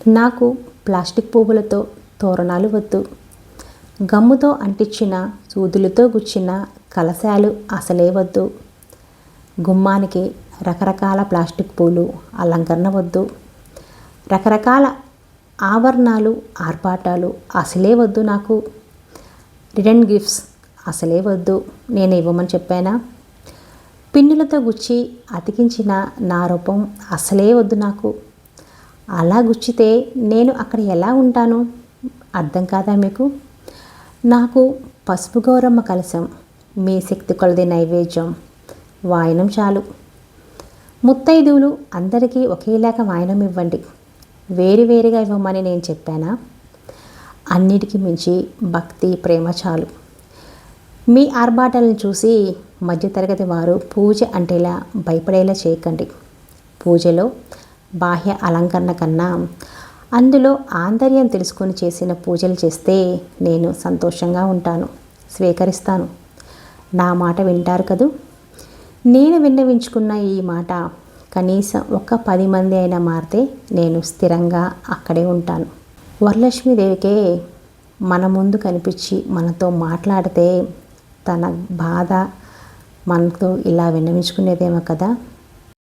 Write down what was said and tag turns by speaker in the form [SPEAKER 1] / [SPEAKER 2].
[SPEAKER 1] నాకు ప్లాస్టిక్ పువ్వులతో తోరణాలు వద్దు. గమ్ముతో అంటించిన సూదులతో గుచ్చిన కలశాలు అసలే వద్దు. గుమ్మానికి రకరకాల ప్లాస్టిక్ పూలు అలంకరణ వద్దు. రకరకాల ఆభరణాలు ఆర్భాటాలు అసలే వద్దు. నాకు రిటర్న్ గిఫ్ట్స్ అసలే వద్దు. నేను ఇవ్వమని చెప్పానా? పిన్నులతో గుచ్చి అతికించిన నా రూపం అసలే వద్దు నాకు. అలా గుచ్చితే నేను అక్కడ ఎలా ఉంటాను? అర్థం కాదా మీకు? నాకు పసుపు గౌరమ్మ కలశం, మీ శక్తి కొలది నైవేద్యం, వాయనం చాలు. ముత్తైదువులు అందరికీ ఒకేలాగా వాయనం ఇవ్వండి, వేరువేరుగా ఇవ్వమని నేను చెప్పానా? అన్నిటికీ మించి భక్తి ప్రేమ చాలు. మీ ఆర్భాటాలను చూసి మధ్యతరగతి వారు పూజ అంటేలా భయపడేలా చేయకండి. పూజలో బాహ్య అలంకరణ కన్నా అందులో ఆంతర్యం తెలుసుకొని చేసిన పూజలు చేస్తే నేను సంతోషంగా ఉంటాను, స్వీకరిస్తాను. నా మాట వింటారు కదూ? నేను విన్నవించుకున్న ఈ మాట కనీసం ఒక 10 మంది అయినా మారితే నేను స్థిరంగా అక్కడే ఉంటాను. వరలక్ష్మీదేవికే మన ముందు కనిపించి మనతో మాట్లాడితే తన బాధ మనతో ఇలా విన్నవించుకునేదేమో కదా.